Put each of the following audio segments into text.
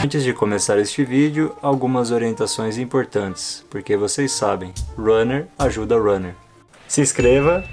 Antes de começar este vídeo, algumas orientações importantes, porque vocês sabem, runner ajuda runner. Se inscreva,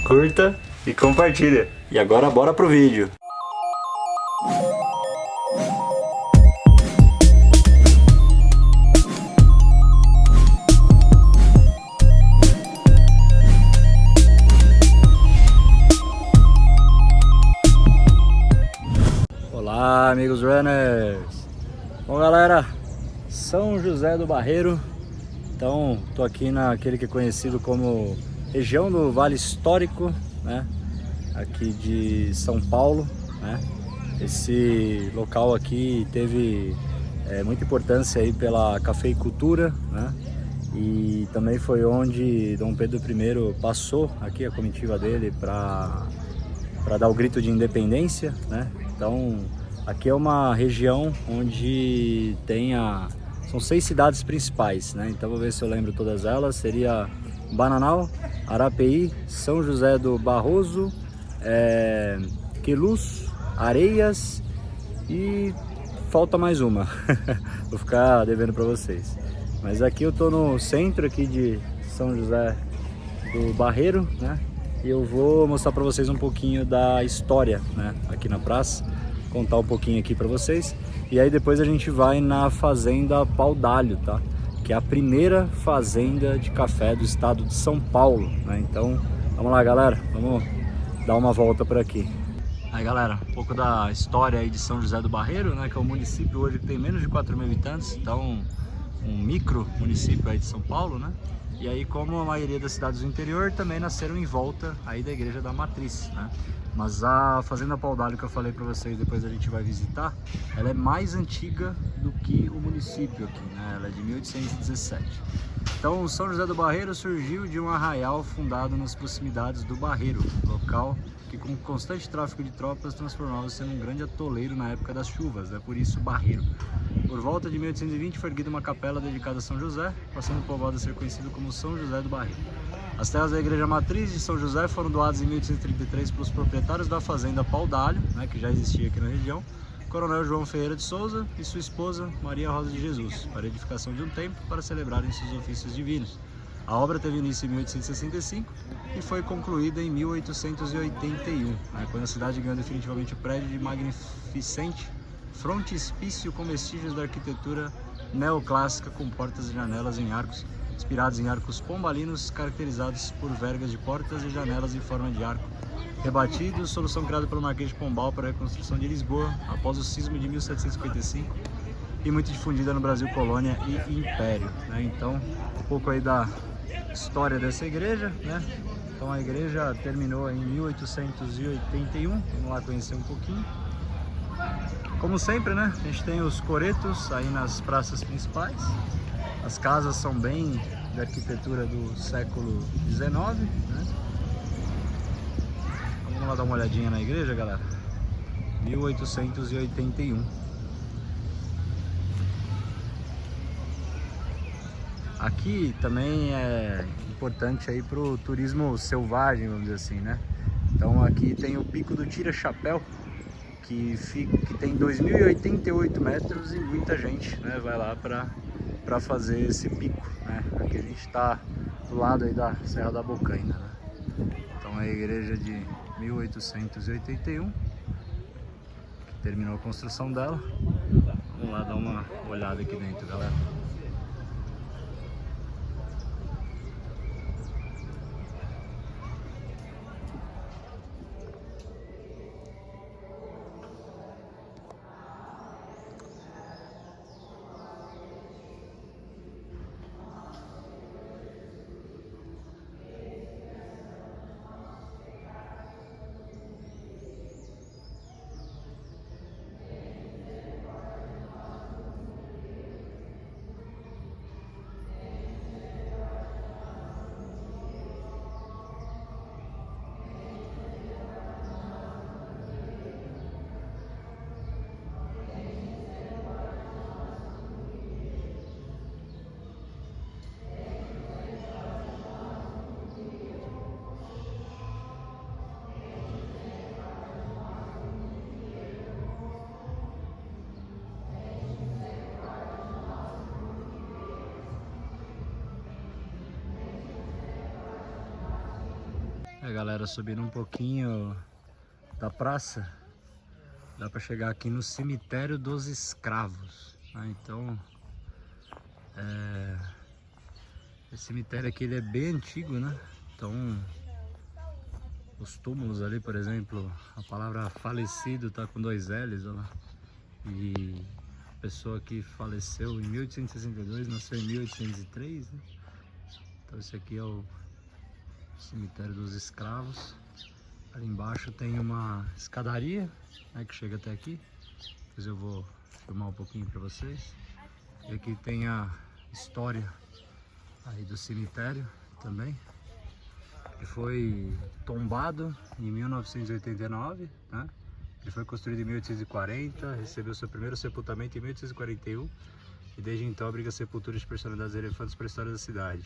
curta e compartilha. E agora bora pro vídeo. Olá, amigos runners! Bom, galera, São José do Barreiro. Então, tô aqui naquele que é conhecido como região do Vale Histórico, né? Aqui de São Paulo, né? Esse local aqui teve muita importância aí pela cafeicultura, né? E também foi onde Dom Pedro I passou aqui a comitiva dele para dar o grito de independência, né? Então, aqui é uma região onde são 6 cidades principais, né? Então, vou ver se eu lembro todas elas. Seria Bananal, Arapeí, São José do Barroso, Queluz, Areias e falta mais uma. Vou ficar devendo para vocês. Mas aqui eu tô no centro aqui de São José do Barreiro, né? E eu vou mostrar para vocês um pouquinho da história, né? Aqui na praça, contar um pouquinho aqui para vocês. E aí depois a gente vai na fazenda Pau d'Alho, tá? Que é a primeira fazenda de café do estado de São Paulo, né? Então, vamos lá, galera, vamos dar uma volta por aqui. Aí, galera, um pouco da história aí de São José do Barreiro, né? Que é um município hoje que tem menos de 4 mil habitantes, então um micro município aí de São Paulo, né? E aí, como a maioria das cidades do interior, também nasceram em volta aí da Igreja da Matriz, né? Mas a Fazenda Pau d'Alho que eu falei para vocês, depois a gente vai visitar, ela é mais antiga do que o município aqui, né? Ela é de 1817. Então, São José do Barreiro surgiu de um arraial fundado nas proximidades do Barreiro, local que com constante tráfego de tropas transformava-se num grande atoleiro na época das chuvas, é por isso Barreiro. Por volta de 1820 foi erguida uma capela dedicada a São José, passando o povoado a ser conhecido como São José do Barreiro. As terras da Igreja Matriz de São José foram doadas em 1833 pelos proprietários da Fazenda Pau d'Alho, né, que já existia aqui na região, Coronel João Ferreira de Souza e sua esposa Maria Rosa de Jesus, para a edificação de um templo para celebrarem seus ofícios divinos. A obra teve início em 1865 e foi concluída em 1881, né, quando a cidade ganhou definitivamente o prédio de magnificente frontispício com vestígios da arquitetura neoclássica, com portas e janelas em arcos, inspirados em arcos pombalinos, caracterizados por vergas de portas e janelas em forma de arco rebatido, solução criada pelo Marquês de Pombal para a reconstrução de Lisboa após o sismo de 1755 e muito difundida no Brasil, colônia e império, né? Então, um pouco aí da história dessa igreja, né? Então, a igreja terminou em 1881, vamos lá conhecer um pouquinho. Como sempre, né? A gente tem os coretos aí nas praças principais. As casas são bem da arquitetura do século XIX, né? Vamos lá dar uma olhadinha na igreja, galera. 1881. Aqui também é importante aí para o turismo selvagem, vamos dizer assim, né? Então aqui tem o Pico do Tira-Chapéu, que tem 2.088 metros e muita gente, né, vai lá para fazer esse pico, né? Aqui a gente está do lado aí da Serra da Bocaina, né? Então é a igreja de 1881, que terminou a construção dela. Vamos lá dar uma olhada aqui dentro, galera. Aí, galera, subindo um pouquinho da praça, dá para chegar aqui no cemitério dos escravos, né? Então, esse cemitério aqui ele é bem antigo, né? Então, os túmulos ali, por exemplo, a palavra falecido tá com 2 L's, olha lá. E a pessoa que faleceu em 1862 nasceu em 1803, né? Então esse aqui é o cemitério dos escravos. Ali embaixo tem uma escadaria, né, que chega até aqui. Depois eu vou filmar um pouquinho para vocês. E aqui tem a história aí do cemitério também. Ele foi tombado em 1989, né? Ele foi construído em 1840, recebeu seu primeiro sepultamento em 1841 e desde então abriga sepulturas de personalidades relevantes para a história da cidade.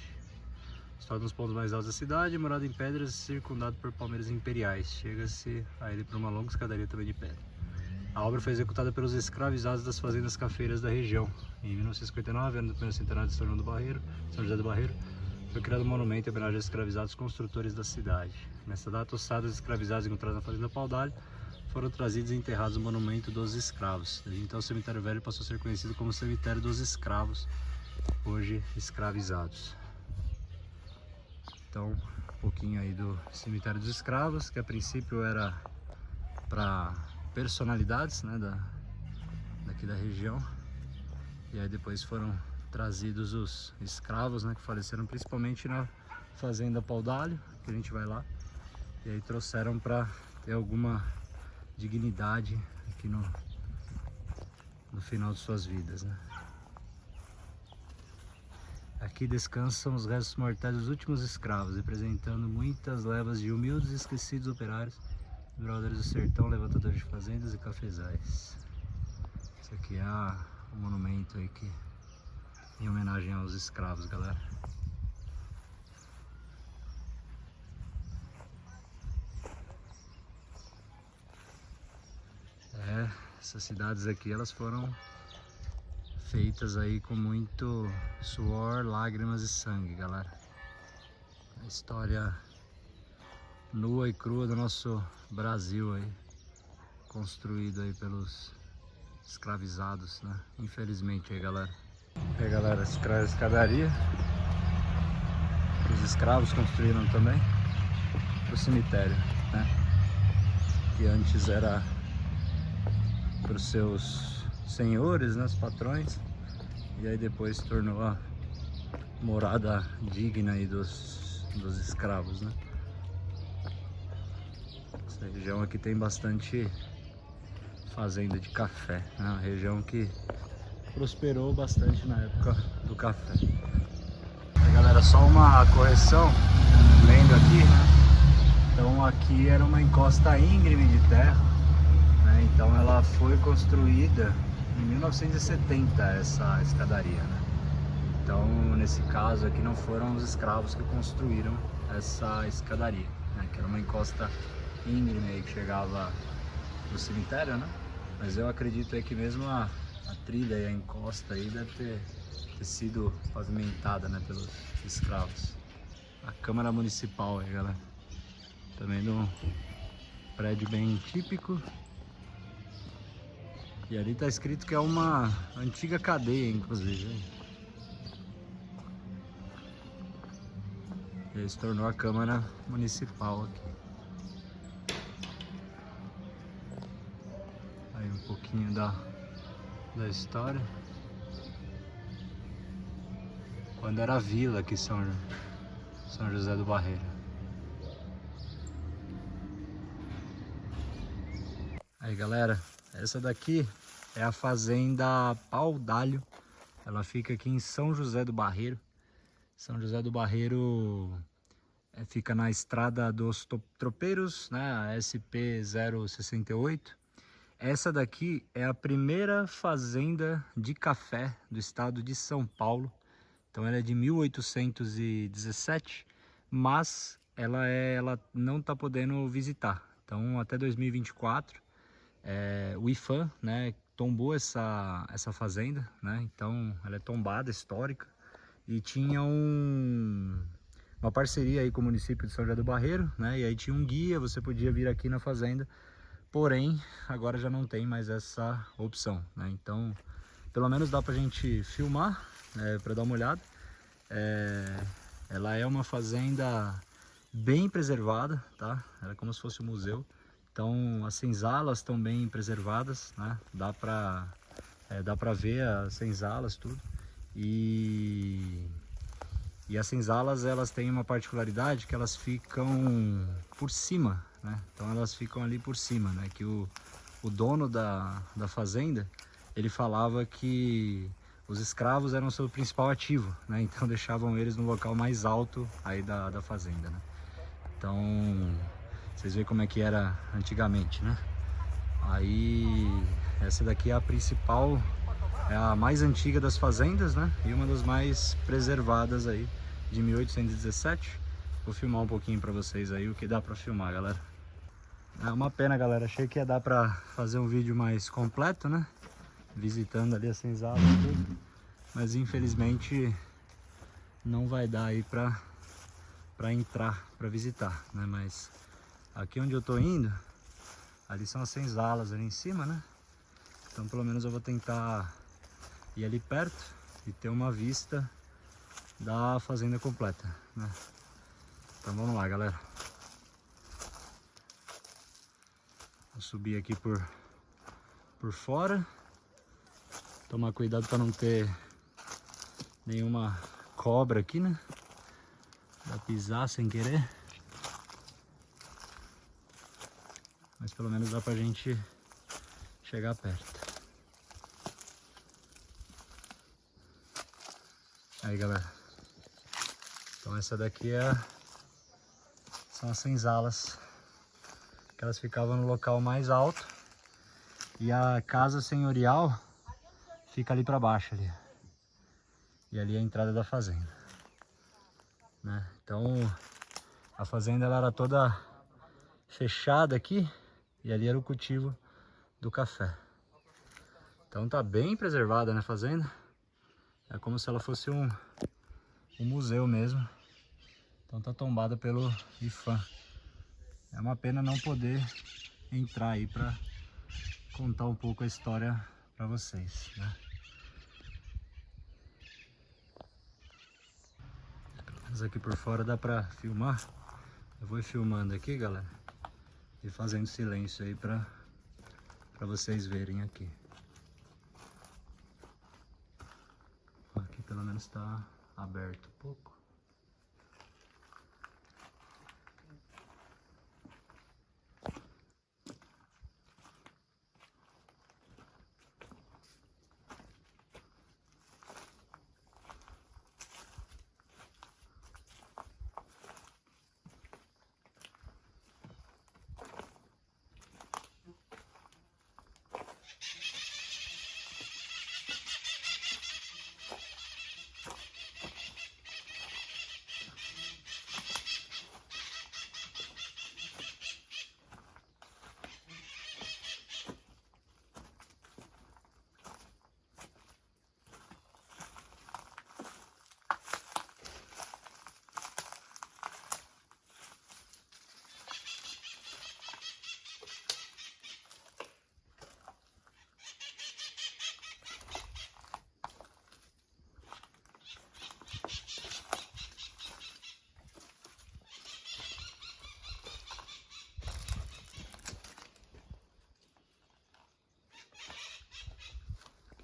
Está nos pontos mais altos da cidade, morado em pedras, circundado por palmeiras imperiais. Chega-se a ele por uma longa escadaria também de pedra. A obra foi executada pelos escravizados das fazendas cafeiras da região. Em 1959, ano do primeiro centenário de São José do Barreiro, foi criado um monumento em homenagem aos escravizados construtores da cidade. Nessa data, os sábios escravizados encontrados na fazenda Paudalho foram trazidos e enterrados no monumento dos escravos. Desde então, o cemitério velho passou a ser conhecido como cemitério dos escravos, hoje escravizados. Então, um pouquinho aí do cemitério dos escravos, que a princípio era para personalidades, né, daqui da região. E aí depois foram trazidos os escravos, né, que faleceram principalmente na fazenda Paudalho, que a gente vai lá. E aí trouxeram para ter alguma dignidade aqui no final de suas vidas, né? Aqui descansam os restos mortais dos últimos escravos, representando muitas levas de humildes e esquecidos operários, broders do sertão, levantadores de fazendas e cafezais. Esse aqui é o monumento aí que em homenagem aos escravos, galera. Essas cidades aqui, elas foram feitas aí com muito suor, lágrimas e sangue, galera. A história nua e crua do nosso Brasil aí, construído aí pelos escravizados, né? Infelizmente aí, galera. Aí, galera, essa escadaria os escravos construíram também pro cemitério, né? Que antes era para os seus senhores, né, os patrões, e aí depois se tornou a morada digna aí dos escravos, né? Essa região aqui tem bastante fazenda de café, né? Uma região que prosperou bastante na época do café. Aí, galera, só uma correção, lendo aqui, né? Então aqui era uma encosta íngreme de terra, né? Então ela foi construída em 1970, essa escadaria, né? Então nesse caso aqui não foram os escravos que construíram essa escadaria, né? Que era uma encosta íngreme aí que chegava do cemitério, né? Mas eu acredito aí que mesmo a trilha e a encosta aí deve ter sido pavimentada, né, pelos escravos. A Câmara Municipal aí, galera. Também de um prédio bem típico. E ali tá escrito que é uma antiga cadeia, inclusive. E aí se tornou a Câmara Municipal aqui. Aí um pouquinho da história. Quando era a vila aqui, São José do Barreiro. Aí, galera, essa daqui é a fazenda Paudalho. Ela fica aqui em São José do Barreiro. São José do Barreiro fica na estrada dos tropeiros, né, a SP 068. Essa daqui é a primeira fazenda de café do estado de São Paulo. Então ela é de 1817, mas ela não está podendo visitar. Então até 2024, o IPHAN, né, tombou essa fazenda, né? Então ela é tombada, histórica, e tinha uma parceria aí com o município de São José do Barreiro, né? E aí tinha um guia, você podia vir aqui na fazenda, porém agora já não tem mais essa opção, né? Então, pelo menos dá pra gente filmar, para dar uma olhada. Ela é uma fazenda bem preservada, tá? Ela é como se fosse um museu. Então as senzalas estão bem preservadas, né? Dá pra ver as senzalas, tudo. E as senzalas, elas têm uma particularidade que elas ficam por cima, né? Então elas ficam ali por cima, né? Que o dono da fazenda, ele falava que os escravos eram o seu principal ativo, né? Então deixavam eles no local mais alto aí da fazenda, né? Então, vocês veem como é que era antigamente, né? Aí, essa daqui é a principal, é a mais antiga das fazendas, né? E uma das mais preservadas aí, de 1817. Vou filmar um pouquinho pra vocês aí o que dá pra filmar, galera. É uma pena, galera. Achei que ia dar pra fazer um vídeo mais completo, né? Visitando ali a senzala e tudo. Mas infelizmente não vai dar aí pra entrar, pra visitar, né? Mas aqui onde eu tô indo, ali são as senzalas ali em cima, né? Então pelo menos eu vou tentar ir ali perto e ter uma vista da fazenda completa, né? Então vamos lá, galera. Vou subir aqui por fora. Tomar cuidado para não ter nenhuma cobra aqui, né? Pra pisar sem querer. Mas pelo menos dá pra gente chegar perto. Aí, galera. Então essa daqui são as senzalas, que elas ficavam no local mais alto. E a casa senhorial fica ali para baixo ali. E ali é a entrada da fazenda, né? Então a fazenda ela era toda fechada aqui e ali era o cultivo do café. Então tá bem preservada, né, a fazenda. É como se ela fosse um museu mesmo. Então tá tombada pelo IPHAN. É uma pena não poder entrar aí para contar um pouco a história para vocês, né? Mas aqui por fora dá para filmar. Eu vou filmando aqui, galera, e fazendo silêncio aí para vocês verem aqui. Aqui pelo menos está aberto um pouco.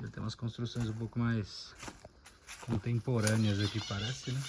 Aqui tem umas construções um pouco mais contemporâneas aqui, parece, né?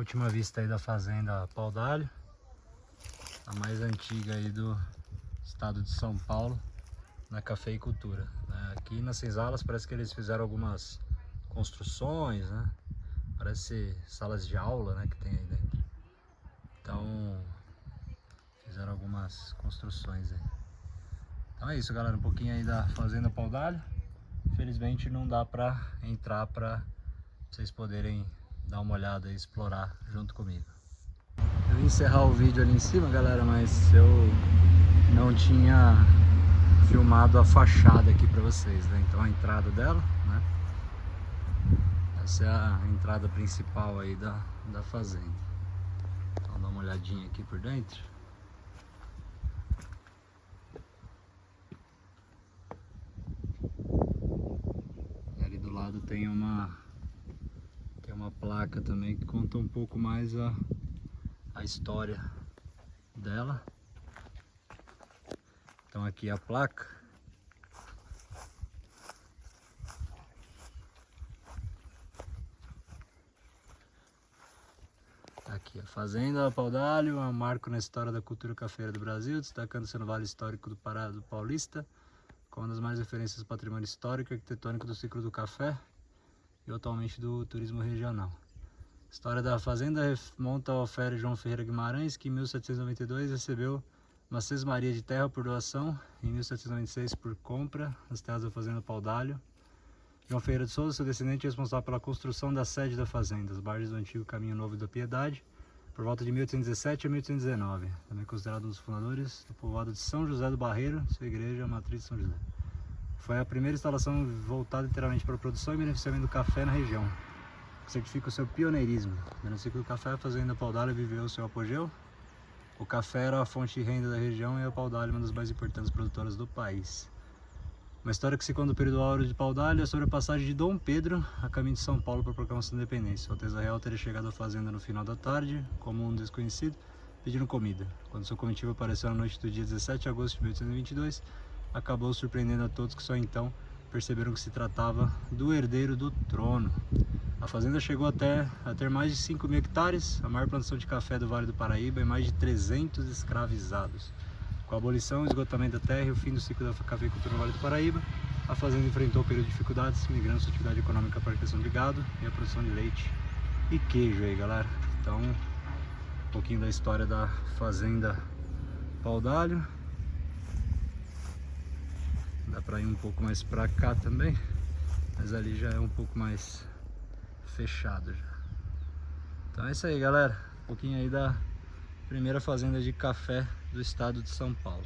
última vista aí da fazenda Pau d'Alho, a mais antiga aí do estado de São Paulo, na cafeicultura. Aqui nas senzalas parece que eles fizeram algumas construções, né? Parece salas de aula, né, que tem aí dentro. Então fizeram algumas construções aí. Então é isso, galera, um pouquinho aí da fazenda Pau d'Alho. Infelizmente não dá pra entrar pra vocês poderem dar uma olhada e explorar junto comigo. Eu ia encerrar o vídeo ali em cima, galera, mas eu não tinha filmado a fachada aqui pra vocês, né? Então a entrada dela, né? Essa é a entrada principal aí da fazenda. Então dá uma olhadinha aqui por dentro. E ali do lado tem uma placa também que conta um pouco mais a história dela. Então aqui a placa. Aqui a fazenda Pau d'Alho, um marco na história da cultura cafeira do Brasil, destacando-se no Vale Histórico do Pará do Paulista, como uma das mais referências do patrimônio histórico e arquitetônico do ciclo do café e atualmente do turismo regional. A história da fazenda remonta ao alferes João Ferreira Guimarães, que em 1792 recebeu uma sesmaria de terra por doação, em 1796 por compra, as terras da fazenda Pau d'Alho. João Ferreira de Souza, seu descendente, é responsável pela construção da sede da fazenda, as margens do antigo Caminho Novo da Piedade, por volta de 1817 a 1819. Também considerado um dos fundadores do povoado de São José do Barreiro, sua igreja, a matriz de São José. Foi a primeira instalação voltada inteiramente para a produção e beneficiamento do café na região, que certifica o seu pioneirismo. No ciclo do café, a fazenda Pau d'Alho viveu o seu apogeu. O café era a fonte de renda da região e a Pau d'Alho uma das mais importantes produtoras do país. Uma história que se conta do período áureo de Pau d'Alho é sobre a passagem de Dom Pedro a caminho de São Paulo para a proclamação da independência. O Alteza Real teria chegado à fazenda no final da tarde, como um desconhecido, pedindo comida. Quando sua comitiva apareceu na noite do dia 17 de agosto de 1822, acabou surpreendendo a todos que só então perceberam que se tratava do herdeiro do trono. A fazenda chegou até a ter mais de 5.000 hectares, a maior plantação de café do Vale do Paraíba e mais de 300 escravizados. Com a abolição, o esgotamento da terra e o fim do ciclo da cafeicultura no Vale do Paraíba, a fazenda enfrentou um período de dificuldades, migrando sua atividade econômica para a criação de gado e a produção de leite e queijo aí, galera. Então, um pouquinho da história da fazenda Pau d'Alho. Dá para ir um pouco mais para cá também, mas ali já é um pouco mais fechado já. Então é isso aí, galera. Um pouquinho aí da primeira fazenda de café do estado de São Paulo.